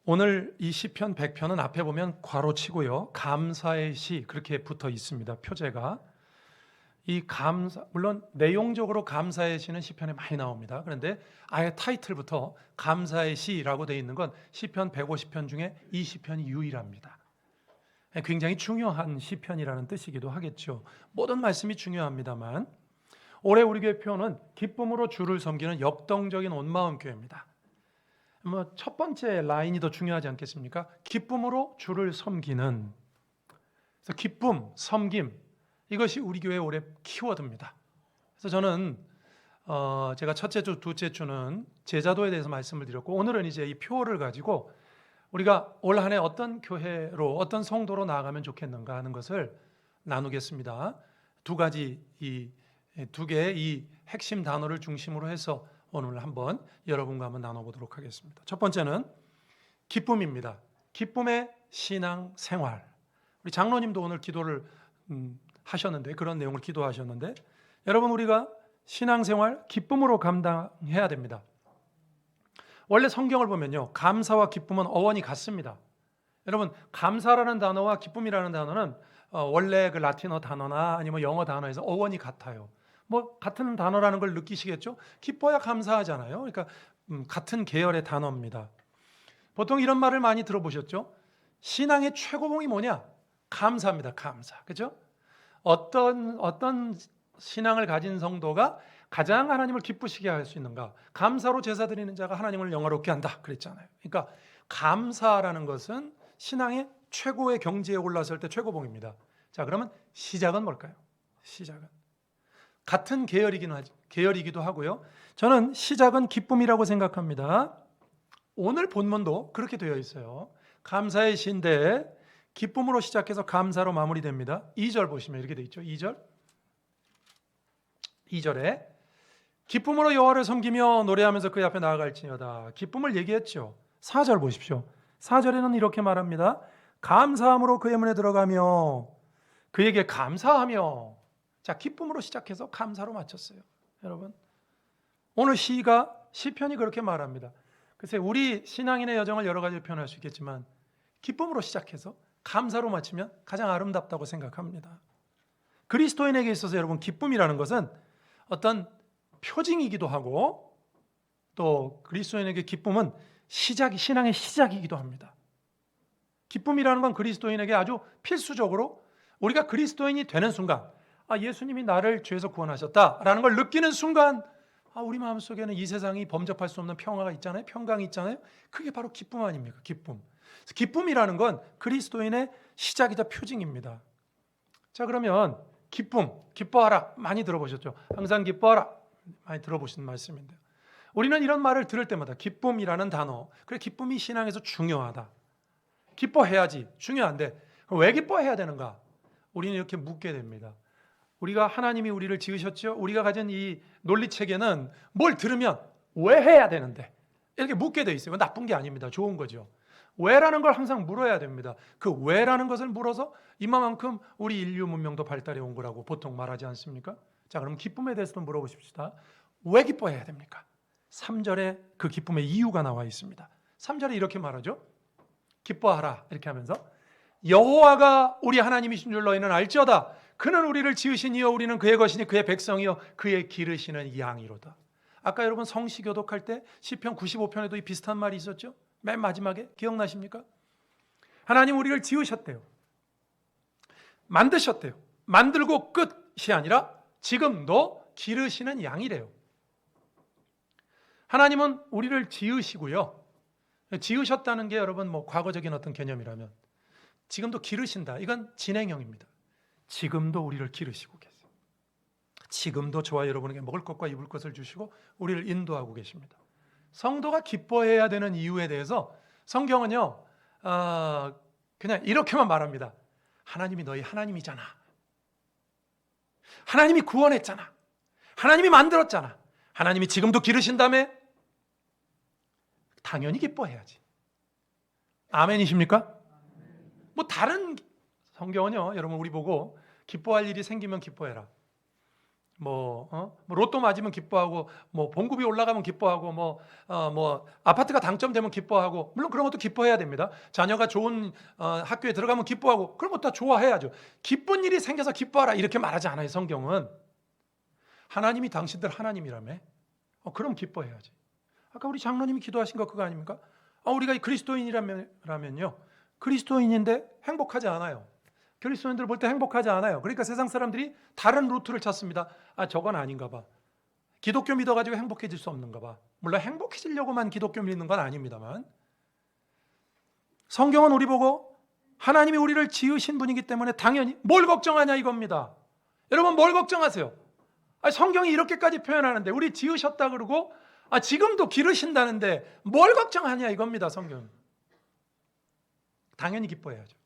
오늘 이 시편 100편은 앞에 보면 괄호치고요. 감사의 시 그렇게 붙어 있습니다. 표제가. 이 감사, 물론 내용적으로 감사의 시는 시편에 많이 나옵니다. 그런데 아예 타이틀부터 감사의 시라고 되어 있는 건 시편 150편 중에 이 시편이 유일합니다. 굉장히 중요한 시편이라는 뜻이기도 하겠죠. 모든 말씀이 중요합니다만 올해 우리 교회 표는 기쁨으로 주를 섬기는 역동적인 온 마음 교회입니다. 첫 번째 라인이 더 중요하지 않겠습니까? 기쁨으로 주를 섬기는. 그래서 기쁨, 섬김, 이것이 우리 교회 올해 키워드입니다. 그래서 저는 제가 첫째 주, 둘째 주는 제자도에 대해서 말씀을 드렸고, 오늘은 이제 이 표를 가지고 우리가 올 한 해 어떤 교회로, 어떤 성도로 나아가면 좋겠는가 하는 것을 나누겠습니다. 두 개의 이 핵심 단어를 중심으로 해서 오늘 한번 여러분과 한번 나눠보도록 하겠습니다. 첫 번째는 기쁨입니다. 기쁨의 신앙 생활. 우리 장로님도 오늘 기도를 하셨는데, 그런 내용을 기도하셨는데, 여러분, 우리가 신앙생활 기쁨으로 감당해야 됩니다. 원래 성경을 보면요, 감사와 기쁨은 어원이 같습니다. 여러분, 감사라는 단어와 기쁨이라는 단어는 원래 그 라틴어 단어나 아니면 영어 단어에서 어원이 같아요. 같은 단어라는 걸 느끼시겠죠? 기뻐야 감사하잖아요. 그러니까 같은 계열의 단어입니다. 보통 이런 말을 많이 들어보셨죠? 신앙의 최고봉이 뭐냐? 감사입니다. 감사. 그죠? 어떤 신앙을 가진 성도가 가장 하나님을 기쁘시게 할 수 있는가? 감사로 제사 드리는 자가 하나님을 영화롭게 한다. 그랬잖아요. 그러니까 감사라는 것은 신앙의 최고의 경지에 올랐을 때 최고봉입니다. 자, 그러면 시작은 뭘까요? 시작은 같은 계열이기도 하고요. 저는 시작은 기쁨이라고 생각합니다. 오늘 본문도 그렇게 되어 있어요. 감사의 시인데 기쁨으로 시작해서 감사로 마무리됩니다. 2절 보시면 이렇게 되어 있죠. 2절에 기쁨으로 여호와를 섬기며 노래하면서 그의 앞에 나아갈지어다. 기쁨을 얘기했죠. 4절 보십시오. 4절에는 이렇게 말합니다. 감사함으로 그의 문에 들어가며 그에게 감사하며. 자, 기쁨으로 시작해서 감사로 마쳤어요. 여러분, 오늘 시편이 그렇게 말합니다. 글쎄, 우리 신앙인의 여정을 여러 가지로 표현할 수 있겠지만 기쁨으로 시작해서 감사로 마치면 가장 아름답다고 생각합니다. 그리스도인에게 있어서 여러분, 기쁨이라는 것은 어떤 표징이기도 하고, 또 그리스도인에게 기쁨은 신앙의 시작이기도 합니다. 기쁨이라는 건 그리스도인에게 아주 필수적으로 우리가 그리스도인이 되는 순간, 예수님이 나를 죄에서 구원하셨다라는 걸 느끼는 순간, 우리 마음속에는 이 세상이 범접할 수 없는 평화가 있잖아요. 평강이 있잖아요. 그게 바로 기쁨 아닙니까? 기쁨이라는 건 그리스도인의 시작이자 표징입니다. 자, 그러면 기뻐하라 많이 들어보셨죠? 항상 기뻐하라 많이 들어보신 말씀인데요. 우리는 이런 말을 들을 때마다 기쁨이라는 단어, 그래, 기쁨이 신앙에서 중요하다. 기뻐해야지, 중요한데 왜 기뻐해야 되는가? 우리는 이렇게 묻게 됩니다. 우리가 하나님이 우리를 지으셨죠? 우리가 가진 이 논리체계는 뭘 들으면 왜 해야 되는데 이렇게 묻게 돼 있어요. 나쁜 게 아닙니다. 좋은 거죠. 왜라는 걸 항상 물어야 됩니다. 그 왜라는 것을 물어서 이만큼 우리 인류 문명도 발달해 온 거라고 보통 말하지 않습니까? 자, 그럼 기쁨에 대해서도 물어보십시다. 왜 기뻐해야 됩니까? 3절에 그 기쁨의 이유가 나와 있습니다. 3절에 이렇게 말하죠. 기뻐하라 이렇게 하면서 여호와가 우리 하나님이신 줄 너희는 알지어다. 그는 우리를 지으신 이여 우리는 그의 것이니 그의 백성이여 그의 기르시는 양이로다. 아까 여러분 성시 교독할 때 시편 95편에도 이 비슷한 말이 있었죠. 맨 마지막에 기억나십니까? 하나님 우리를 지으셨대요. 만드셨대요. 만들고 끝이 아니라 지금도 기르시는 양이래요. 하나님은 우리를 지으시고요. 지으셨다는 게 여러분 과거적인 어떤 개념이라면 지금도 기르신다. 이건 진행형입니다. 지금도 우리를 기르시고 계세요. 지금도 저와 여러분에게 먹을 것과 입을 것을 주시고 우리를 인도하고 계십니다. 성도가 기뻐해야 되는 이유에 대해서 성경은요, 그냥 이렇게만 말합니다. 하나님이 너희 하나님이잖아. 하나님이 구원했잖아. 하나님이 만들었잖아. 하나님이 지금도 기르신다며? 당연히 기뻐해야지. 아멘이십니까? 다른 성경은요, 여러분 우리 보고 기뻐할 일이 생기면 기뻐해라. 뭐 로또 맞으면 기뻐하고, 뭐 봉급이 올라가면 기뻐하고, 뭐 아파트가 당첨되면 기뻐하고, 물론 그런 것도 기뻐해야 됩니다. 자녀가 좋은 학교에 들어가면 기뻐하고, 그런 것도 다 좋아해야죠. 기쁜 일이 생겨서 기뻐하라 이렇게 말하지 않아요. 성경은 하나님이 당신들 하나님이라며. 그럼 기뻐해야지. 아까 우리 장로님이 기도하신 거 그거 아닙니까? 우리가 그리스도인이라면요, 그리스도인인데 행복하지 않아요. 그리스도인들 볼 때 행복하지 않아요. 그러니까 세상 사람들이 다른 루트를 찾습니다. 저건 아닌가 봐. 기독교 믿어가지고 행복해질 수 없는가 봐. 물론 행복해지려고만 기독교 믿는 건 아닙니다만, 성경은 우리 보고 하나님이 우리를 지으신 분이기 때문에 당연히 뭘 걱정하냐 이겁니다. 여러분 뭘 걱정하세요? 성경이 이렇게까지 표현하는데, 우리 지으셨다 그러고 지금도 기르신다는데 뭘 걱정하냐 이겁니다. 성경 당연히 기뻐해야죠.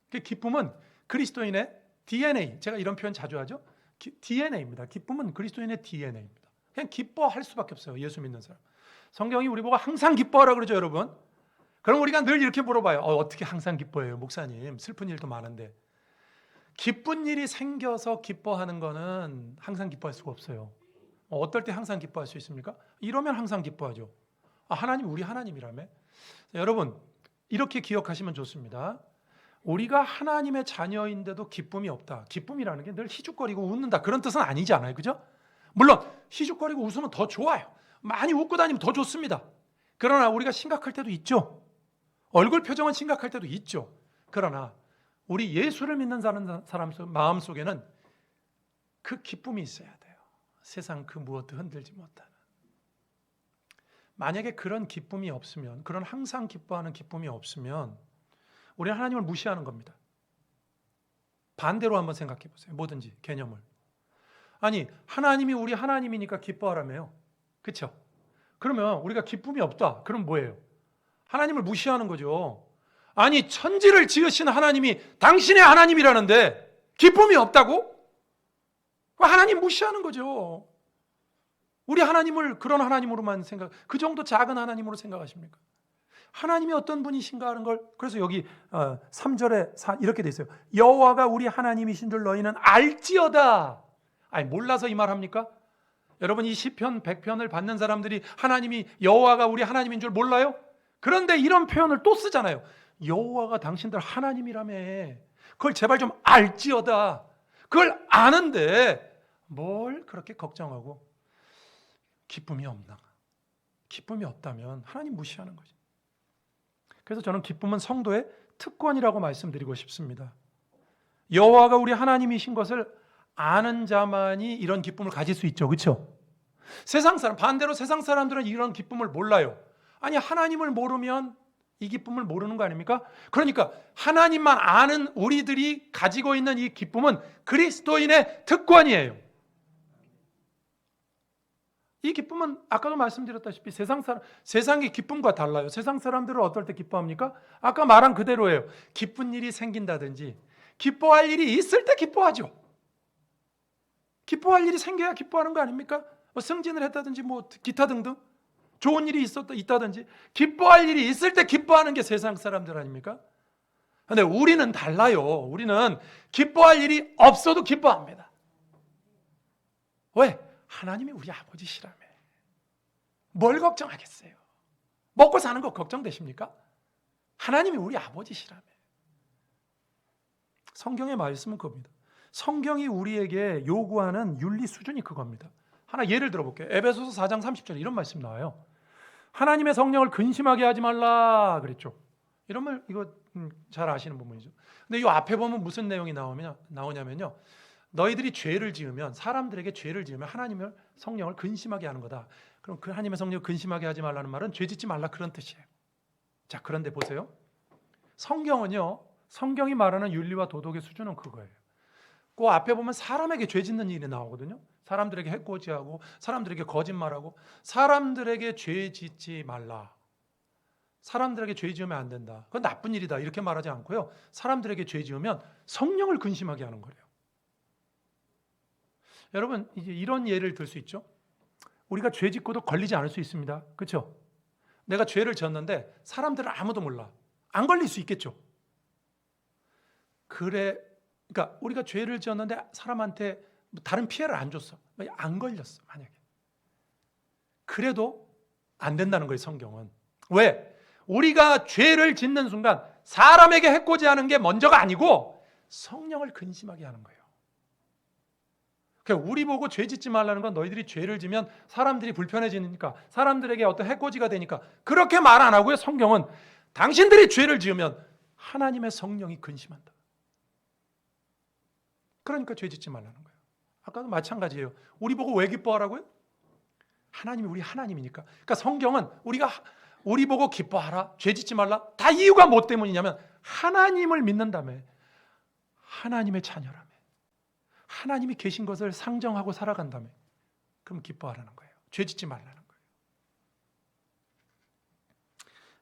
그 기쁨은 그리스도인의 DNA, 제가 이런 표현 자주 하죠. DNA입니다. 기쁨은 그리스도인의 DNA입니다. 그냥 기뻐할 수밖에 없어요. 예수 믿는 사람. 성경이 우리 보고 항상 기뻐하라 그러죠, 여러분. 그럼 우리가 늘 이렇게 물어봐요. 어떻게 항상 기뻐해요, 목사님? 슬픈 일도 많은데. 기쁜 일이 생겨서 기뻐하는 거는 항상 기뻐할 수가 없어요. 어떨 때 항상 기뻐할 수 있습니까? 이러면 항상 기뻐하죠. 하나님 우리 하나님이라며. 여러분 이렇게 기억하시면 좋습니다. 우리가 하나님의 자녀인데도 기쁨이 없다. 기쁨이라는 게 늘 희죽거리고 웃는다 그런 뜻은 아니잖아요. 그죠? 물론 희죽거리고 웃으면 더 좋아요. 많이 웃고 다니면 더 좋습니다. 그러나 우리가 심각할 때도 있죠. 얼굴 표정은 심각할 때도 있죠. 그러나 우리 예수를 믿는 사람 마음 속에는 그 기쁨이 있어야 돼요. 세상 그 무엇도 흔들지 못하는. 만약에 그런 기쁨이 없으면, 그런 항상 기뻐하는 기쁨이 없으면 우리는 하나님을 무시하는 겁니다. 반대로 한번 생각해 보세요. 뭐든지 개념을. 하나님이 우리 하나님이니까 기뻐하라며요. 그렇죠? 그러면 우리가 기쁨이 없다. 그럼 뭐예요? 하나님을 무시하는 거죠. 천지를 지으신 하나님이 당신의 하나님이라는데 기쁨이 없다고? 하나님 무시하는 거죠. 우리 하나님을 그런 하나님으로만 그 정도 작은 하나님으로 생각하십니까? 하나님이 어떤 분이신가 하는 걸, 그래서 여기 3절에 이렇게 돼 있어요. 여호와가 우리 하나님이신 줄 너희는 알지어다. 몰라서 이 말 합니까? 여러분 이 시편 100편을 받는 사람들이 하나님이 여호와가 우리 하나님인 줄 몰라요? 그런데 이런 표현을 또 쓰잖아요. 여호와가 당신들 하나님이라며. 그걸 제발 좀 알지어다. 그걸 아는데 뭘 그렇게 걱정하고 기쁨이 없나? 기쁨이 없다면 하나님 무시하는 거죠. 그래서 저는 기쁨은 성도의 특권이라고 말씀드리고 싶습니다. 여호와가 우리 하나님이신 것을 아는 자만이 이런 기쁨을 가질 수 있죠. 그렇죠? 반대로 세상 사람들은 이런 기쁨을 몰라요. 하나님을 모르면 이 기쁨을 모르는 거 아닙니까? 그러니까 하나님만 아는 우리들이 가지고 있는 이 기쁨은 그리스도인의 특권이에요. 이 기쁨은 아까도 말씀드렸다시피 세상의 기쁨과 달라요. 세상 사람들은 어떨 때 기뻐합니까? 아까 말한 그대로예요. 기쁜 일이 생긴다든지 기뻐할 일이 있을 때 기뻐하죠. 기뻐할 일이 생겨야 기뻐하는 거 아닙니까? 승진을 했다든지 기타 등등 좋은 일이 있다든지 기뻐할 일이 있을 때 기뻐하는 게 세상 사람들 아닙니까? 그런데 우리는 달라요. 우리는 기뻐할 일이 없어도 기뻐합니다. 왜? 하나님이 우리 아버지시라며. 뭘 걱정하겠어요? 먹고 사는 거 걱정되십니까? 하나님이 우리 아버지시라며. 성경의 말씀은 그겁니다. 성경이 우리에게 요구하는 윤리 수준이 그겁니다. 하나 예를 들어볼게요. 에베소서 4장 30절에 이런 말씀 나와요. 하나님의 성령을 근심하게 하지 말라 그랬죠. 이런 말 이거 잘 아시는 부분이죠. 근데 이 앞에 보면 무슨 내용이 나오냐면요. 너희들이 사람들에게 죄를 지으면 하나님의 성령을 근심하게 하는 거다. 그럼 그 하나님의 성령을 근심하게 하지 말라는 말은 죄 짓지 말라 그런 뜻이에요. 자, 그런데 보세요. 성경이 말하는 윤리와 도덕의 수준은 그거예요. 그 앞에 보면 사람에게 죄 짓는 일이 나오거든요. 사람들에게 해코지하고 사람들에게 거짓말하고 사람들에게 죄 짓지 말라. 사람들에게 죄 지으면 안 된다. 그건 나쁜 일이다. 이렇게 말하지 않고요. 사람들에게 죄 지으면 성령을 근심하게 하는 거예요. 여러분 이제 이런 예를 들 수 있죠. 우리가 죄 짓고도 걸리지 않을 수 있습니다. 그렇죠? 내가 죄를 졌는데 사람들은 아무도 몰라. 안 걸릴 수 있겠죠. 그러니까 우리가 죄를 지었는데 사람한테 다른 피해를 안 줬어. 안 걸렸어, 만약에. 그래도 안 된다는 거예요, 성경은. 왜? 우리가 죄를 짓는 순간 사람에게 해코지하는 게 먼저가 아니고 성령을 근심하게 하는 거예요. 그러니까 우리 보고 죄 짓지 말라는 건 너희들이 죄를 지면 사람들이 불편해지니까, 사람들에게 어떤 해코지가 되니까 그렇게 말 안 하고요. 성경은 당신들이 죄를 지으면 하나님의 성령이 근심한다. 그러니까 죄 짓지 말라는 거예요. 아까도 마찬가지예요. 우리 보고 왜 기뻐하라고요? 하나님이 우리 하나님이니까. 그러니까 성경은 우리 보고 기뻐하라, 죄 짓지 말라, 다 이유가 뭐 때문이냐면 하나님을 믿는다며, 하나님의 자녀라며, 하나님이 계신 것을 상정하고 살아간다며. 그럼 기뻐하라는 거예요. 죄 짓지 말라는 거예요.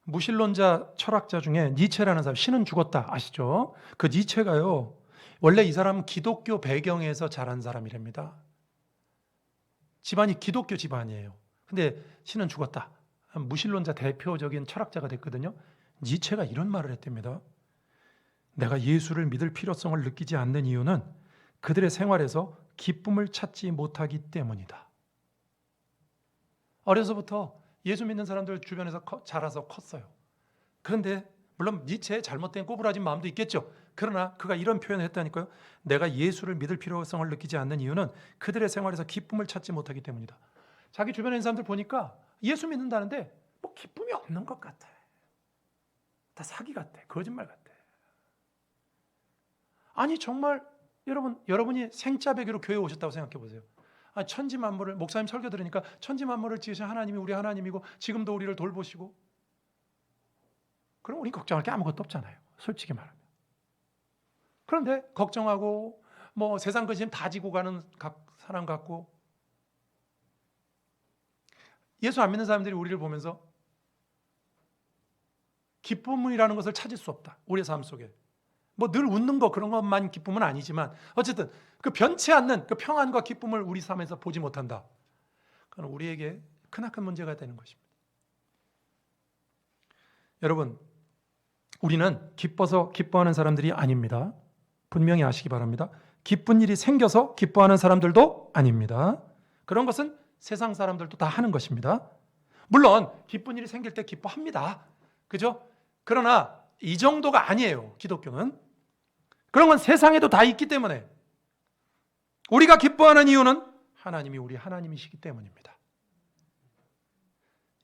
무신론자 철학자 중에 니체라는 사람, 신은 죽었다 아시죠? 그 니체가요, 원래 이 사람은 기독교 배경에서 자란 사람이랍니다. 집안이 기독교 집안이에요. 근데 신은 죽었다, 무신론자 대표적인 철학자가 됐거든요. 니체가 이런 말을 했답니다. 내가 예수를 믿을 필요성을 느끼지 않는 이유는 그들의 생활에서 기쁨을 찾지 못하기 때문이다. 어려서부터 예수 믿는 사람들 주변에서 자라서 컸어요. 그런데 물론 니체의 잘못된 꼬부라진 마음도 있겠죠. 그러나 그가 이런 표현을 했다니까요. 내가 예수를 믿을 필요성을 느끼지 않는 이유는 그들의 생활에서 기쁨을 찾지 못하기 때문이다. 자기 주변에 있는 사람들 보니까 예수 믿는다는데 뭐 기쁨이 없는 것 같아. 다 사기 같아. 거짓말 같아. 아니 정말 여러분이 생짜배기로 교회에 오셨다고 생각해 보세요. 천지만물을, 목사님 설교 들으니까 천지만물을 지으신 하나님이 우리 하나님이고 지금도 우리를 돌보시고, 그럼 우리 걱정할 게 아무것도 없잖아요, 솔직히 말하면. 그런데 걱정하고 뭐 세상 근심 다 지고 가는 사람 같고, 예수 안 믿는 사람들이 우리를 보면서 기쁨이라는 것을 찾을 수 없다, 우리의 삶 속에. 뭐 늘 웃는 거 그런 것만 기쁨은 아니지만 어쨌든 그 변치 않는 그 평안과 기쁨을 우리 삶에서 보지 못한다. 그건 우리에게 크나큰 문제가 되는 것입니다. 여러분, 우리는 기뻐서 기뻐하는 사람들이 아닙니다. 분명히 아시기 바랍니다. 기쁜 일이 생겨서 기뻐하는 사람들도 아닙니다. 그런 것은 세상 사람들도 다 하는 것입니다. 물론 기쁜 일이 생길 때 기뻐합니다. 그죠? 그러나 이 정도가 아니에요, 기독교는. 그런 건 세상에도 다 있기 때문에, 우리가 기뻐하는 이유는 하나님이 우리 하나님이시기 때문입니다.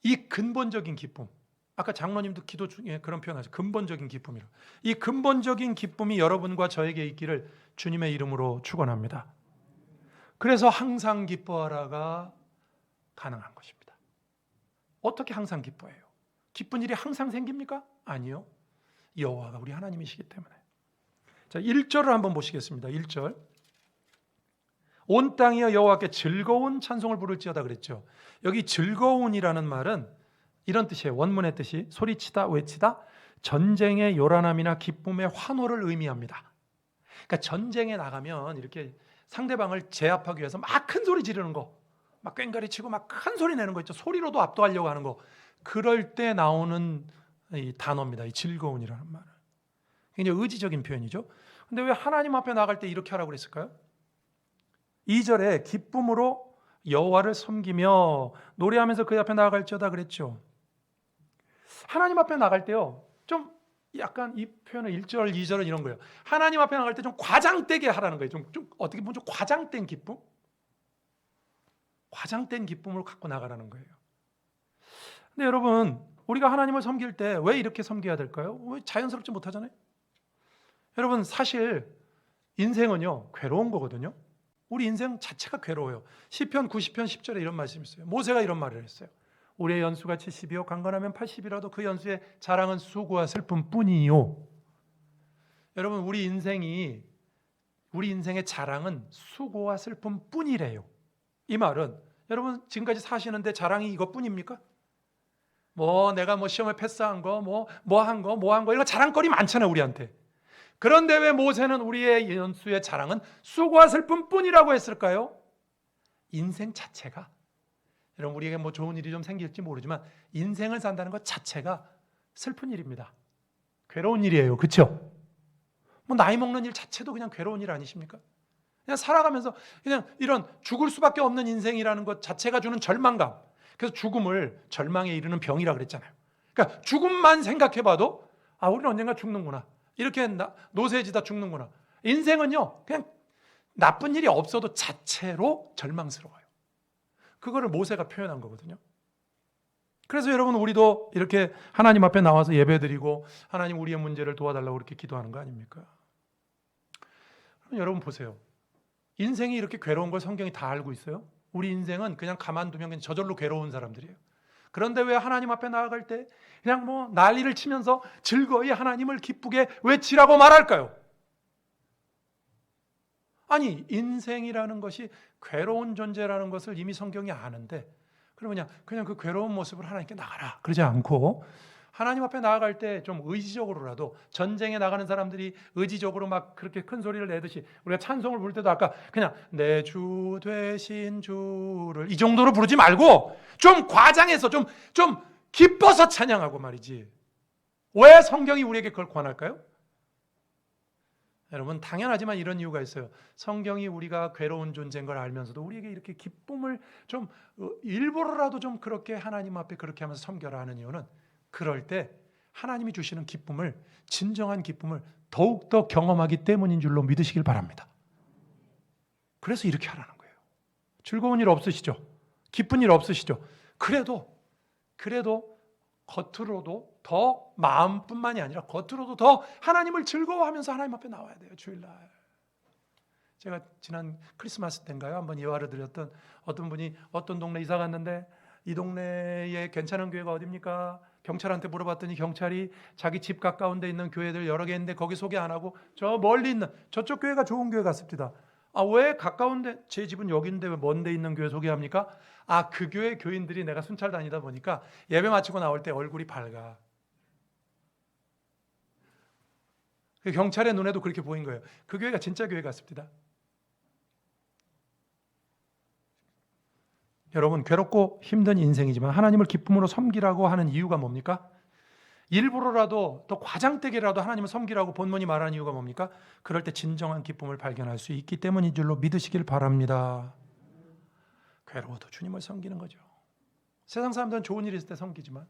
이 근본적인 기쁨, 아까 장로님도 기도 중에 그런 표현하죠. 근본적인 기쁨이라. 이 근본적인 기쁨이 여러분과 저에게 있기를 주님의 이름으로 축원합니다. 그래서 항상 기뻐하라가 가능한 것입니다. 어떻게 항상 기뻐해요? 기쁜 일이 항상 생깁니까? 아니요. 여호와가 우리 하나님이시기 때문에. 자, 1절을 한번 보시겠습니다. 1절. 온 땅이여 여호와께 즐거운 찬송을 부를지어다 그랬죠. 여기 즐거운이라는 말은 이런 뜻이에요. 원문의 뜻이 소리치다, 외치다, 전쟁의 요란함이나 기쁨의 환호를 의미합니다. 그러니까 전쟁에 나가면 이렇게 상대방을 제압하기 위해서 막 큰 소리 지르는 거, 막 꽹과리 치고 막 큰 소리 내는 거 있죠. 소리로도 압도하려고 하는 거. 그럴 때 나오는 이 단어입니다. 이 즐거운이라는 말은. 굉장히 의지적인 표현이죠. 근데 왜 하나님 앞에 나갈 때 이렇게 하라고 그랬을까요? 2절에 기쁨으로 여호와를 섬기며 노래하면서 그 앞에 나아갈지어다 그랬죠. 하나님 앞에 나갈 때요, 좀 약간 이 표현은 1절, 2절은 이런 거예요. 하나님 앞에 나갈 때 좀 과장되게 하라는 거예요. 좀 어떻게 보면 좀 과장된 기쁨? 과장된 기쁨으로 갖고 나가라는 거예요. 근데 여러분, 우리가 하나님을 섬길 때 왜 이렇게 섬겨야 될까요? 왜 자연스럽지 못하잖아요. 여러분, 사실 인생은요, 괴로운 거거든요. 우리 인생 자체가 괴로워요. 시편 90편 10절에 이런 말씀이 있어요. 모세가 이런 말을 했어요. 우리의 연수가 70이요 강건하면 80이라도 그 연수의 자랑은 수고와 슬픔뿐이요. 여러분, 우리 인생의 자랑은 수고와 슬픔뿐이래요. 이 말은 여러분 지금까지 사시는데 자랑이 이것뿐입니까? 내가 시험에 패스한 거, 한 거 이거 자랑거리 많잖아요, 우리한테. 그런데 왜 모세는 우리의 연수의 자랑은 수고와 슬픔뿐이라고 했을까요? 인생 자체가, 여러분 우리에게 좋은 일이 좀 생길지 모르지만 인생을 산다는 것 자체가 슬픈 일입니다. 괴로운 일이에요. 그렇죠? 나이 먹는 일 자체도 그냥 괴로운 일 아니십니까? 그냥 살아가면서 그냥 이런 죽을 수밖에 없는 인생이라는 것 자체가 주는 절망감. 그래서 죽음을 절망에 이르는 병이라 그랬잖아요. 그러니까 죽음만 생각해봐도 우리는 언젠가 죽는구나. 이렇게 노쇠해지다 죽는구나. 인생은요, 그냥 나쁜 일이 없어도 자체로 절망스러워요. 그거를 모세가 표현한 거거든요. 그래서 여러분, 우리도 이렇게 하나님 앞에 나와서 예배드리고 하나님 우리의 문제를 도와달라고 이렇게 기도하는 거 아닙니까? 그럼 여러분 보세요. 인생이 이렇게 괴로운 걸 성경이 다 알고 있어요? 우리 인생은 그냥 가만두면 그냥 저절로 괴로운 사람들이에요. 그런데 왜 하나님 앞에 나아갈 때 그냥 뭐 난리를 치면서 즐거이 하나님을 기쁘게 외치라고 말할까요? 아니, 인생이라는 것이 괴로운 존재라는 것을 이미 성경이 아는데 그러면 그냥 그 괴로운 모습을 하나님께 나가라 그러지 않고 하나님 앞에 나아갈 때 좀 의지적으로라도, 전쟁에 나가는 사람들이 의지적으로 막 그렇게 큰 소리를 내듯이 우리가 찬송을 부를 때도 아까 그냥 내 주 되신 주를 이 정도로 부르지 말고 좀 과장해서 좀 기뻐서 찬양하고 말이지. 왜 성경이 우리에게 그걸 권할까요? 여러분, 당연하지만 이런 이유가 있어요. 성경이 우리가 괴로운 존재인 걸 알면서도 우리에게 이렇게 기쁨을 좀 일부러라도 좀 그렇게 하나님 앞에 그렇게 하면서 섬겨라 하는 이유는, 그럴 때 하나님이 주시는 기쁨을, 진정한 기쁨을 더욱더 경험하기 때문인 줄로 믿으시길 바랍니다. 그래서 이렇게 하라는 거예요. 즐거운 일 없으시죠? 기쁜 일 없으시죠? 그래도 겉으로도 더, 마음뿐만이 아니라 겉으로도 더 하나님을 즐거워하면서 하나님 앞에 나와야 돼요. 주일날 제가 지난 크리스마스 때인가요? 한번 예화를 드렸던, 어떤 분이 어떤 동네 이사 갔는데 이 동네에 괜찮은 교회가 어딥니까? 경찰한테 물어봤더니 경찰이 자기 집 가까운 데 있는 교회들 여러 개 있는데 거기 소개 안 하고 저 멀리 있는 저쪽 교회가 좋은 교회 갔습니다. 왜 가까운데, 제 집은 여기인데 왜 먼 데 있는 교회 소개합니까? 그 교회 교인들이 내가 순찰 다니다 보니까 예배 마치고 나올 때 얼굴이 밝아. 경찰의 눈에도 그렇게 보인 거예요. 그 교회가 진짜 교회 같습니다. 여러분, 괴롭고 힘든 인생이지만 하나님을 기쁨으로 섬기라고 하는 이유가 뭡니까? 일부러라도, 더 과장되게라도 하나님을 섬기라고 본문이 말하는 이유가 뭡니까? 그럴 때 진정한 기쁨을 발견할 수 있기 때문인 줄로 믿으시길 바랍니다. 괴로워도 주님을 섬기는 거죠. 세상 사람들은 좋은 일이 있을 때 섬기지만,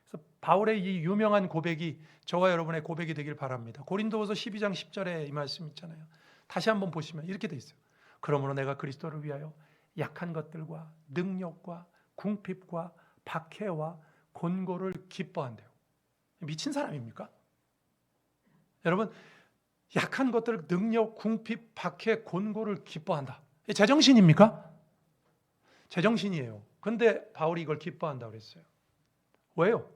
그래서 바울의 이 유명한 고백이 저와 여러분의 고백이 되길 바랍니다. 고린도후서 12장 10절에 이 말씀 있잖아요. 다시 한번 보시면 이렇게 돼 있어요. 그러므로 내가 그리스도를 위하여 약한 것들과 능력과 궁핍과 박해와 곤고를 기뻐한대요. 미친 사람입니까? 여러분, 약한 것들, 능력, 궁핍, 박해, 곤고를 기뻐한다. 제정신입니까? 제정신이에요. 근데 바울이 이걸 기뻐한다고 그랬어요. 왜요?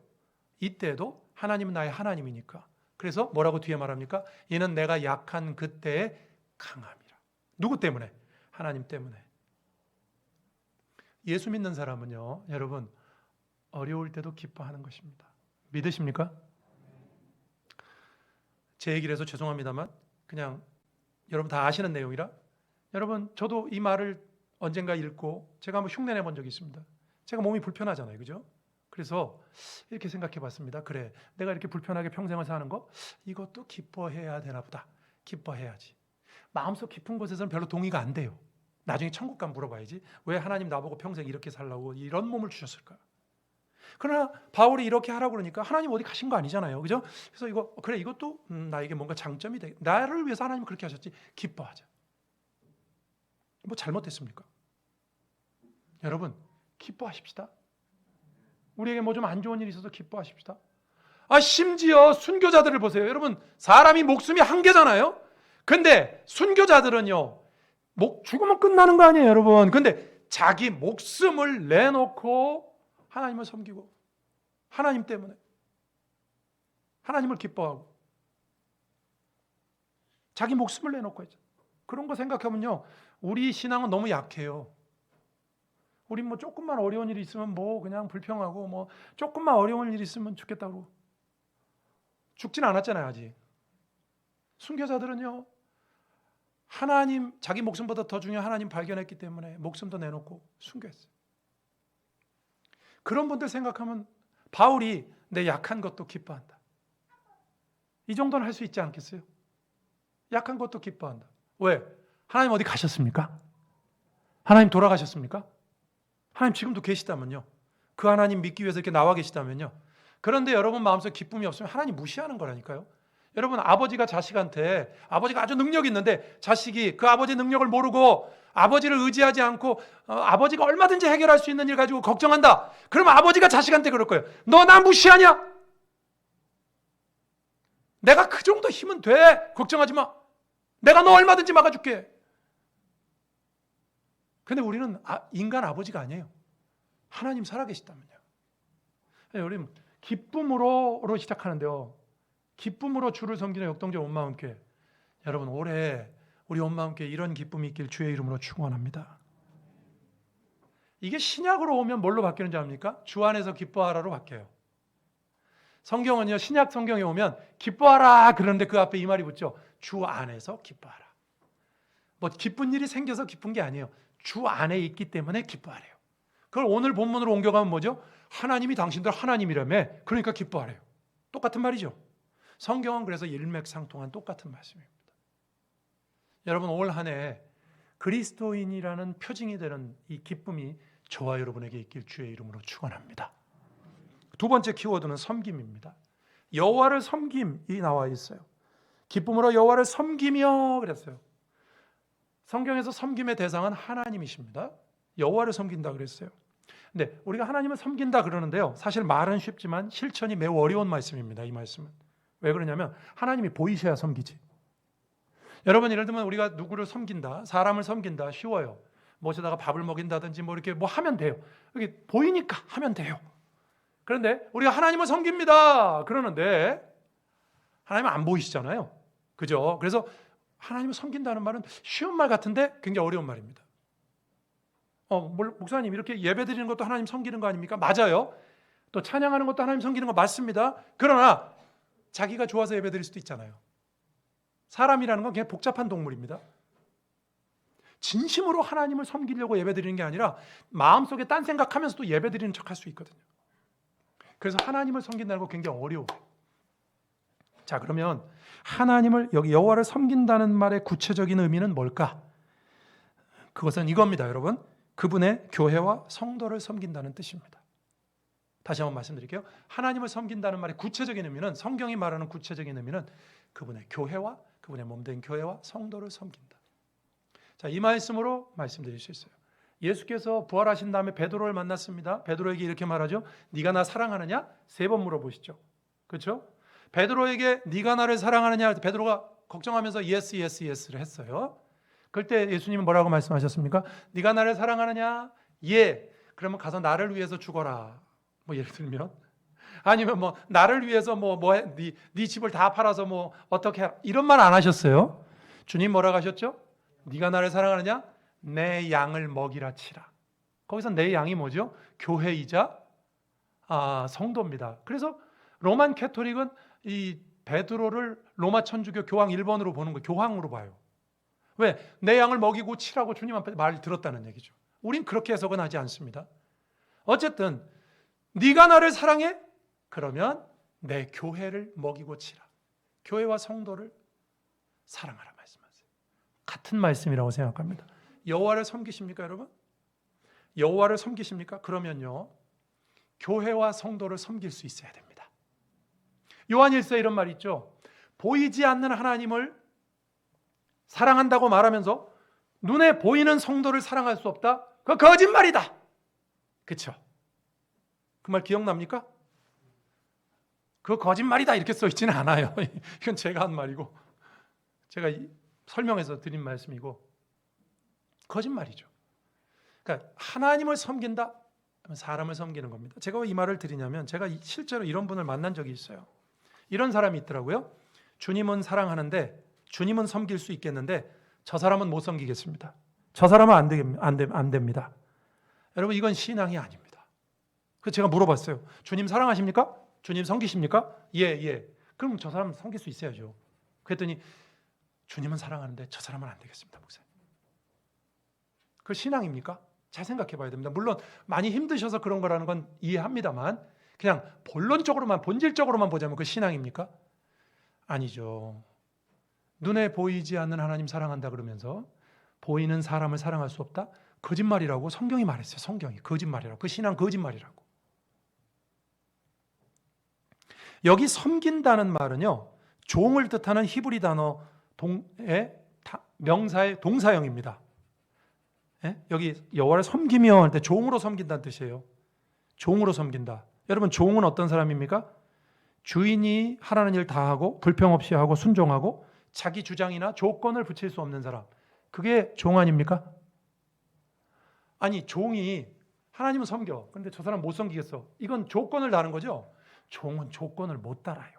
이때도 하나님은 나의 하나님이니까. 그래서 뭐라고 뒤에 말합니까? 이는 내가 약한 그때의 강함이라. 누구 때문에? 하나님 때문에. 예수 믿는 사람은요, 여러분, 어려울 때도 기뻐하는 것입니다. 믿으십니까? 제 얘기를 해서 죄송합니다만 그냥 여러분 다 아시는 내용이라, 여러분, 저도 이 말을 언젠가 읽고 제가 한번 흉내내 본 적이 있습니다. 제가 몸이 불편하잖아요, 그죠? 그래서 이렇게 생각해 봤습니다. 그래, 내가 이렇게 불편하게 평생을 사는 거, 이것도 기뻐해야 되나 보다. 기뻐해야지. 마음속 깊은 곳에서는 별로 동의가 안 돼요. 나중에 천국 가면 물어봐야지, 왜 하나님 나보고 평생 이렇게 살라고 이런 몸을 주셨을까? 그러나 바울이 이렇게 하라고 그러니까 하나님 어디 가신 거 아니잖아요, 그죠? 그래서 이것도 나에게 뭔가 장점이 돼. 나를 위해서 하나님 그렇게 하셨지. 기뻐하자. 뭐 잘못됐습니까? 여러분, 기뻐하십시다. 우리에게 뭐 좀 안 좋은 일이 있어서 기뻐하십시다. 심지어 순교자들을 보세요. 여러분, 사람이 목숨이 한 개잖아요. 근데 순교자들은요, 죽으면 끝나는 거 아니에요, 여러분. 근데 자기 목숨을 내놓고 하나님을 섬기고, 하나님 때문에 하나님을 기뻐하고 자기 목숨을 내놓고 했죠. 그런 거 생각하면요, 우리 신앙은 너무 약해요. 우린 뭐 조금만 어려운 일이 있으면 뭐 그냥 불평하고, 뭐 조금만 어려운 일이 있으면 죽겠다고. 죽진 않았잖아요, 아직. 순교자들은요, 하나님, 자기 목숨보다 더 중요한 하나님 발견했기 때문에 목숨도 내놓고 순교했어요. 그런 분들 생각하면 바울이 내 약한 것도 기뻐한다. 이 정도는 할 수 있지 않겠어요? 약한 것도 기뻐한다. 왜? 하나님 어디 가셨습니까? 하나님 돌아가셨습니까? 하나님 지금도 계시다면요. 그 하나님 믿기 위해서 이렇게 나와 계시다면요. 그런데 여러분 마음속에 기쁨이 없으면 하나님 무시하는 거라니까요. 여러분 아버지가 자식한테 아버지가 아주 능력이 있는데 자식이 그 아버지의 능력을 모르고 아버지를 의지하지 않고 아버지가 얼마든지 해결할 수 있는 일 가지고 걱정한다. 그러면 아버지가 자식한테 그럴 거예요. 너 나 무시하냐? 내가 그 정도 힘은 돼. 걱정하지 마. 내가 너 얼마든지 막아줄게. 근데 우리는 인간 아버지가 아니에요. 하나님 살아계시다면요. 우리는 기쁨으로 시작하는데요. 기쁨으로 주를 섬기는 역동적 온 마음 교회. 여러분 올해 우리 온 마음 교회 이런 기쁨이 있길 주의 이름으로 축원합니다. 이게 신약으로 오면 뭘로 바뀌는지 압니까? 주 안에서 기뻐하라로 바뀌어요. 성경은요, 신약 성경에 오면 기뻐하라 그러는데 그 앞에 이 말이 붙죠. 주 안에서 기뻐하라. 뭐 기쁜 일이 생겨서 기쁜 게 아니에요. 주 안에 있기 때문에 기뻐하래요. 그걸 오늘 본문으로 옮겨가면 뭐죠? 하나님이 당신들 하나님이라며 그러니까 기뻐하래요. 똑같은 말이죠. 성경은 그래서 일맥상통한 똑같은 말씀입니다. 여러분 올 한 해 그리스도인이라는 표징이 되는 이 기쁨이 저와 여러분에게 있길 주의 이름으로 축원합니다. 두 번째 키워드는 섬김입니다. 여호와를 섬김이 나와 있어요. 기쁨으로 여호와를 섬기며 그랬어요. 성경에서 섬김의 대상은 하나님이십니다. 여호와를 섬긴다 그랬어요. 근데 우리가 하나님을 섬긴다 그러는데요. 사실 말은 쉽지만 실천이 매우 어려운 말씀입니다. 이 말씀은. 왜 그러냐면 하나님이 보이셔야 섬기지. 여러분 예를 들면 우리가 누구를 섬긴다, 사람을 섬긴다 쉬워요. 모셔다가 밥을 먹인다든지 뭐 이렇게 뭐 하면 돼요. 이게 보이니까 하면 돼요. 그런데 우리가 하나님을 섬깁니다 그러는데 하나님은 안 보이시잖아요. 그죠? 그래서 하나님을 섬긴다는 말은 쉬운 말 같은데 굉장히 어려운 말입니다. 목사님 이렇게 예배 드리는 것도 하나님 섬기는 거 아닙니까? 맞아요. 또 찬양하는 것도 하나님 섬기는 거 맞습니다. 그러나 자기가 좋아서 예배 드릴 수도 있잖아요. 사람이라는 건 그냥 복잡한 동물입니다. 진심으로 하나님을 섬기려고 예배 드리는 게 아니라 마음속에 딴 생각하면서도 예배 드리는 척 할 수 있거든요. 그래서 하나님을 섬긴다는 거 굉장히 어려워요. 자, 그러면 하나님을 여기 여호와를 섬긴다는 말의 구체적인 의미는 뭘까? 그것은 이겁니다, 여러분. 그분의 교회와 성도를 섬긴다는 뜻입니다. 다시 한번 말씀드릴게요. 하나님을 섬긴다는 말의 구체적인 의미는 성경이 말하는 구체적인 의미는 그분의 교회와 그분의 몸된 교회와 성도를 섬긴다. 자, 이 말씀으로 말씀드릴 수 있어요. 예수께서 부활하신 다음에 베드로를 만났습니다. 베드로에게 이렇게 말하죠. 네가 나 사랑하느냐? 3번 물어보시죠. 그렇죠? 베드로에게 네가 나를 사랑하느냐? 베드로가 걱정하면서 예스 예스 예스를 했어요. 그때 예수님은 뭐라고 말씀하셨습니까? 네가 나를 사랑하느냐? 예. 그러면 가서 나를 위해서 죽어라. 뭐 예를 들면 아니면 뭐 나를 위해서 네 집을 다 팔아서 뭐 어떻게 해라. 이런 말 안 하셨어요. 주님 뭐라고 하셨죠? 네가 나를 사랑하느냐? 내 양을 먹이라 치라. 거기서 내 양이 뭐죠? 교회이자 성도입니다. 그래서 로만 캐토릭은 이 베드로를 로마 천주교 교황 1번으로 보는 거예요. 교황으로 봐요. 왜? 내 양을 먹이고 치라고 주님 앞에 말 들었다는 얘기죠. 우린 그렇게 해석은 하지 않습니다. 어쨌든 네가 나를 사랑해? 그러면 내 교회를 먹이고 치라. 교회와 성도를 사랑하라 말씀하세요. 같은 말씀이라고 생각합니다. 여호와를 섬기십니까, 여러분? 여호와를 섬기십니까? 그러면요, 교회와 성도를 섬길 수 있어야 됩니다. 요한일서에 이런 말이 있죠. 보이지 않는 하나님을 사랑한다고 말하면서 눈에 보이는 성도를 사랑할 수 없다? 그거 거짓말이다. 그렇죠? 그 말 기억납니까? 그거 거짓말이다 이렇게 써 있지는 않아요. 이건 제가 한 말이고 제가 설명해서 드린 말씀이고 거짓말이죠. 그러니까 하나님을 섬긴다 하면 사람을 섬기는 겁니다. 제가 왜 이 말을 드리냐면 제가 실제로 이런 분을 만난 적이 있어요. 이런 사람이 있더라고요. 주님은 사랑하는데 주님은 섬길 수 있겠는데 저 사람은 못 섬기겠습니다. 저 사람은 안 됩니다. 여러분 이건 신앙이 아닙니다. 그래서 제가 물어봤어요. 주님 사랑하십니까? 주님 섬기십니까? 예. 그럼 저 사람 섬길 수 있어야죠. 그랬더니 주님은 사랑하는데 저 사람은 안 되겠습니다, 목사님. 그 신앙입니까? 잘 생각해 봐야 됩니다. 물론 많이 힘드셔서 그런 거라는 건 이해합니다만 그냥 본론적으로만 본질적으로만 보자면 그 신앙입니까? 아니죠. 눈에 보이지 않는 하나님 사랑한다 그러면서 보이는 사람을 사랑할 수 없다? 거짓말이라고 성경이 말했어요. 성경이 거짓말이라고. 그 신앙 거짓말이라고. 여기 섬긴다는 말은요, 종을 뜻하는 히브리 단어 명사의 동사형입니다. 예? 여기 여호와를 섬기며 할 때 종으로 섬긴다는 뜻이에요. 종으로 섬긴다. 여러분, 종은 어떤 사람입니까? 주인이 하라는 일 다 하고 불평 없이 하고 순종하고 자기 주장이나 조건을 붙일 수 없는 사람. 그게 종 아닙니까? 아니, 종이 하나님은 섬겨. 그런데 저 사람 못 섬기겠어. 이건 조건을 다는 거죠. 종은 조건을 못 달아요.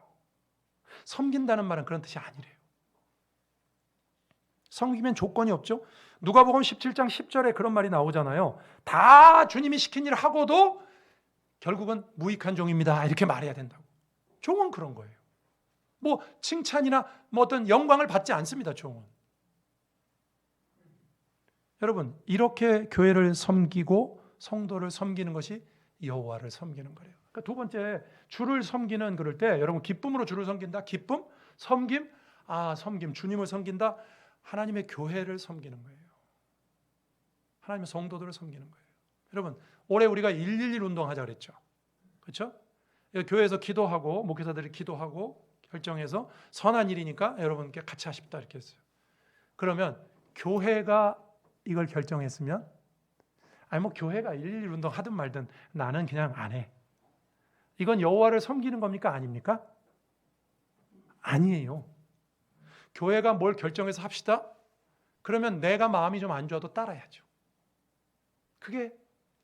섬긴다는 말은 그런 뜻이 아니래요. 섬기면 조건이 없죠. 누가복음 17장 10절에 그런 말이 나오잖아요. 다 주님이 시킨 일을 하고도 결국은 무익한 종입니다. 이렇게 말해야 된다고. 종은 그런 거예요. 뭐 칭찬이나 뭐 어떤 영광을 받지 않습니다. 종은. 여러분, 이렇게 교회를 섬기고 성도를 섬기는 것이 여호와를 섬기는 거예요. 그러니까 두 번째, 주를 섬기는 그럴 때 여러분, 기쁨으로 주를 섬긴다. 기쁨, 섬김, 섬김, 주님을 섬긴다. 하나님의 교회를 섬기는 거예요. 하나님의 성도들을 섬기는 거예요. 여러분, 올해 우리가 111 운동하자 그랬죠. 그렇죠? 교회에서 기도하고 목회자들이 기도하고 결정해서 선한 일이니까 여러분께 같이 하십다 이렇게 했어요. 그러면 교회가 이걸 결정했으면 뭐 교회가 111 운동 하든 말든 나는 그냥 안 해. 이건 여호와를 섬기는 겁니까? 아닙니까? 아니에요. 교회가 뭘 결정해서 합시다. 그러면 내가 마음이 좀 안 좋아도 따라야죠. 그게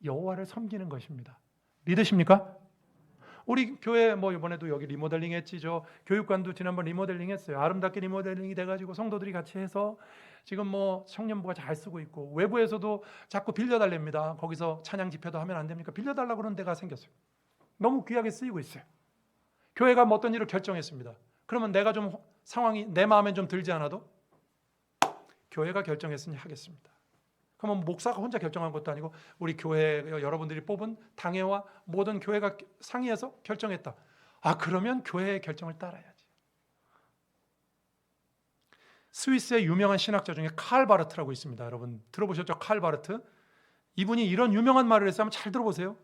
여호와를 섬기는 것입니다. 믿으십니까? 우리 교회 이번에도 여기 리모델링 했지. 저 교육관도 지난번 리모델링 했어요. 아름답게 리모델링이 돼가지고 성도들이 같이 해서 지금 청년부가 잘 쓰고 있고, 외부에서도 자꾸 빌려달랍니다. 거기서 찬양 집회도 하면 안 됩니까? 빌려달라고 그러는 데가 생겼어요. 너무 귀하게 쓰이고 있어요. 교회가 어떤 일을 결정했습니다. 그러면 내가 좀 상황이 내 마음에 좀 들지 않아도 교회가 결정했으니 하겠습니다. 그러면 목사가 혼자 결정한 것도 아니고 우리 교회 여러분들이 뽑은 당회와 모든 교회가 상의해서 결정했다. 그러면 교회의 결정을 따라야지. 스위스의 유명한 신학자 중에 칼 바르트라고 있습니다. 여러분 들어보셨죠? 칼 바르트. 이분이 이런 유명한 말을 했어요. 한번 잘 들어보세요.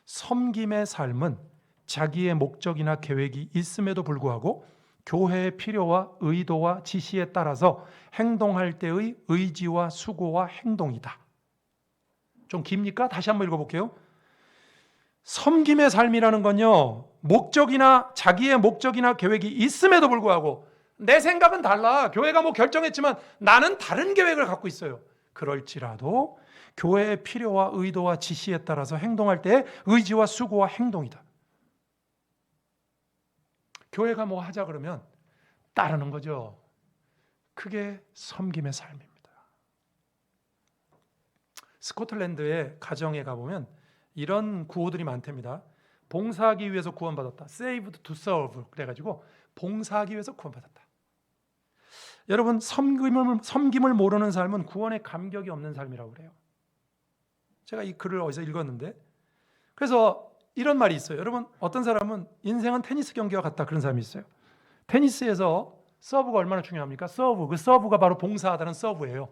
섬김의 삶은 자기의 목적이나 계획이 있음에도 불구하고 교회의 필요와 의도와 지시에 따라서 행동할 때의 의지와 수고와 행동이다. 좀 깁니까? 다시 한번 읽어볼게요. 섬김의 삶이라는 건요, 자기의 목적이나 계획이 있음에도 불구하고 내 생각은 달라. 교회가 결정했지만 나는 다른 계획을 갖고 있어요. 그럴지라도 교회의 필요와 의도와 지시에 따라서 행동할 때의 의지와 수고와 행동이다. 교회가 하자 그러면 따르는 거죠. 그게 섬김의 삶입니다. 스코틀랜드의 가정에 가보면 이런 구호들이 많답니다. 봉사하기 위해서 구원받았다. Saved to serve. 그래가지고 봉사하기 위해서 구원받았다. 여러분, 섬김을 모르는 삶은 구원에 감격이 없는 삶이라고 그래요. 제가 이 글을 어디서 읽었는데, 그래서 이런 말이 있어요. 여러분, 어떤 사람은 인생은 테니스 경기와 같다 그런 사람이 있어요. 테니스에서 서브가 얼마나 중요합니까? 그 서브가 바로 봉사하다는 서브예요.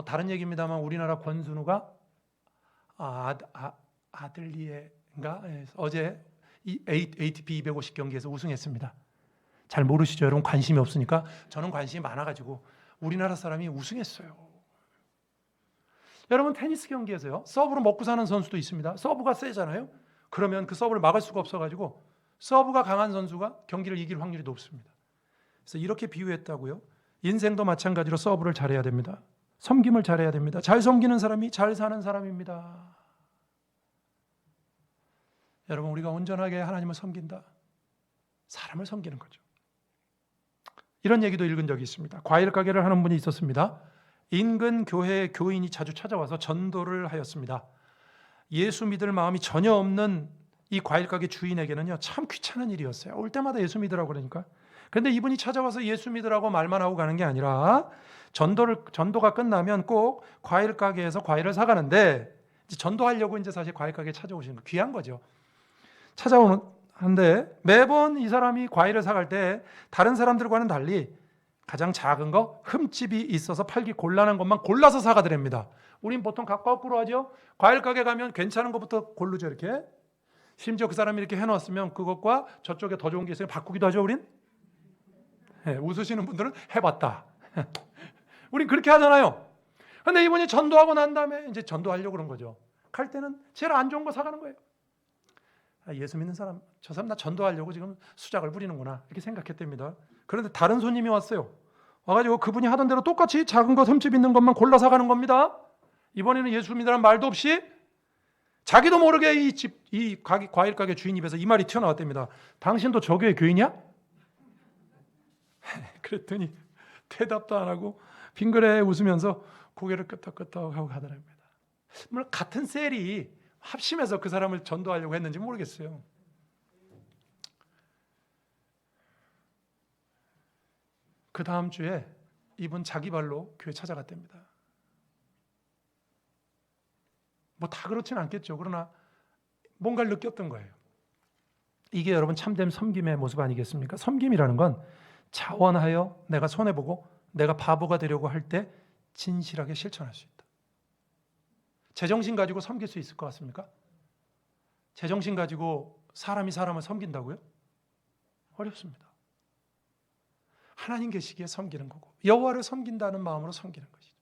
다른 얘기입니다만 우리나라 권순우가 아들리에인가 어제 ATP 250 경기에서 우승했습니다. 잘 모르시죠? 여러분 관심이 없으니까. 저는 관심이 많아가지고 우리나라 사람이 우승했어요. 여러분 테니스 경기에서요, 서브로 먹고 사는 선수도 있습니다. 서브가 세잖아요. 그러면 그 서브를 막을 수가 없어가지고 서브가 강한 선수가 경기를 이길 확률이 높습니다. 그래서 이렇게 비유했다고요. 인생도 마찬가지로 서브를 잘해야 됩니다. 섬김을 잘해야 됩니다. 잘 섬기는 사람이 잘 사는 사람입니다. 여러분, 우리가 온전하게 하나님을 섬긴다. 사람을 섬기는 거죠. 이런 얘기도 읽은 적이 있습니다. 과일 가게를 하는 분이 있었습니다. 인근 교회의 교인이 자주 찾아와서 전도를 하였습니다. 예수 믿을 마음이 전혀 없는 이 과일 가게 주인에게는요, 참 귀찮은 일이었어요. 올 때마다 예수 믿으라고 그러니까. 그런데 이분이 찾아와서 예수 믿으라고 말만 하고 가는 게 아니라 전도가 끝나면 꼭 과일 가게에서 과일을 사가는데, 이제 전도하려고 이제 사실 과일 가게에 찾아오시는 거 귀한 거죠. 찾아오는데 매번 이 사람이 과일을 사갈 때 다른 사람들과는 달리 가장 작은 거, 흠집이 있어서 팔기 곤란한 것만 골라서 사가더랍니다. 우린 보통 거꾸로 하죠. 과일 가게 가면 괜찮은 것부터 고르죠, 이렇게. 심지어 그 사람이 이렇게 해놨으면 그것과 저쪽에 더 좋은 게 있으면 바꾸기도 하죠, 우린. 네, 웃으시는 분들은 해봤다. 우린 그렇게 하잖아요. 근데 이분이 전도하고 난 다음에 이제 전도하려고 그런 거죠. 갈 때는 제일 안 좋은 거 사가는 거예요. 예수 믿는 사람, 저 사람 나 전도하려고 지금 수작을 부리는구나 이렇게 생각했답니다. 그런데 다른 손님이 왔어요. 와가지고 그분이 하던 대로 똑같이 작은 것, 흠집 있는 것만 골라 사가는 겁니다. 이번에는 예수 믿으라는 말도 없이 자기도 모르게 이 과일 가게 주인 입에서 이 말이 튀어나왔답니다. 당신도 저 교회 교인이야? 그랬더니 대답도 안 하고 빙그레 웃으면서 고개를 끄덕끄덕하고 가더랍니다. 물론 같은 셀이 합심해서 그 사람을 전도하려고 했는지 모르겠어요. 그 다음 주에 이분 자기 발로 교회 찾아갔답니다. 뭐 다 그렇진 않겠죠. 그러나 뭔가를 느꼈던 거예요. 이게 여러분 참된 섬김의 모습 아니겠습니까? 섬김이라는 건 자원하여 내가 손해보고 내가 바보가 되려고 할 때 진실하게 실천할 수 있다. 제정신 가지고 섬길 수 있을 것 같습니까? 제정신 가지고 사람이 사람을 섬긴다고요? 어렵습니다. 하나님 계시기에 섬기는 거고 여호와를 섬긴다는 마음으로 섬기는 것이죠.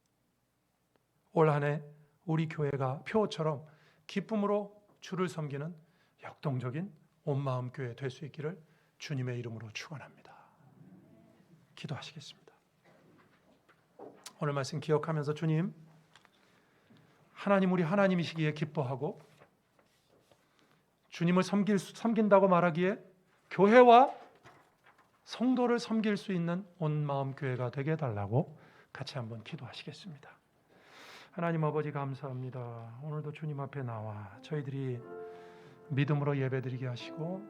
올 한 해 우리 교회가 표처럼 기쁨으로 주를 섬기는 역동적인 온마음 교회 될 수 있기를 주님의 이름으로 축원합니다. 기도하시겠습니다. 오늘 말씀 기억하면서 주님, 하나님 우리 하나님이시기에 기뻐하고 주님을 섬긴다고 말하기에 교회와 성도를 섬길 수 있는 온마음 교회가 되게 해달라고 같이 한번 기도하시겠습니다. 하나님 아버지 감사합니다. 오늘도 주님 앞에 나와 저희들이 믿음으로 예배드리게 하시고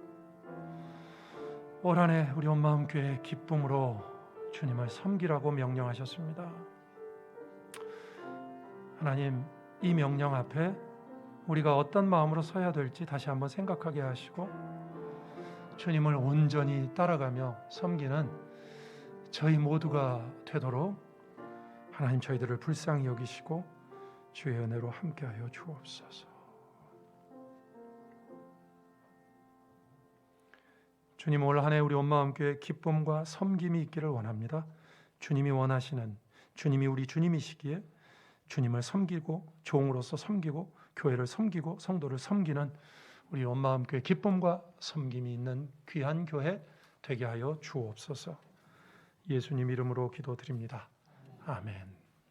올 한 해 우리 온마음 교회 기쁨으로 주님을 섬기라고 명령하셨습니다. 하나님, 이 명령 앞에 우리가 어떤 마음으로 서야 될지 다시 한번 생각하게 하시고 주님을 온전히 따라가며 섬기는 저희 모두가 되도록 하나님 저희들을 불쌍히 여기시고 주의 은혜로 함께하여 주옵소서. 주님, 올 한 해 우리 온마음교회 기쁨과 섬김이 있기를 원합니다. 주님이 원하시는, 주님이 우리 주님이시기에 주님을 섬기고 종으로서 섬기고 교회를 섬기고 성도를 섬기는 우리 온마음교회 기쁨과 섬김이 있는 귀한 교회 되게 하여 주옵소서. 예수님 이름으로 기도드립니다. 아멘.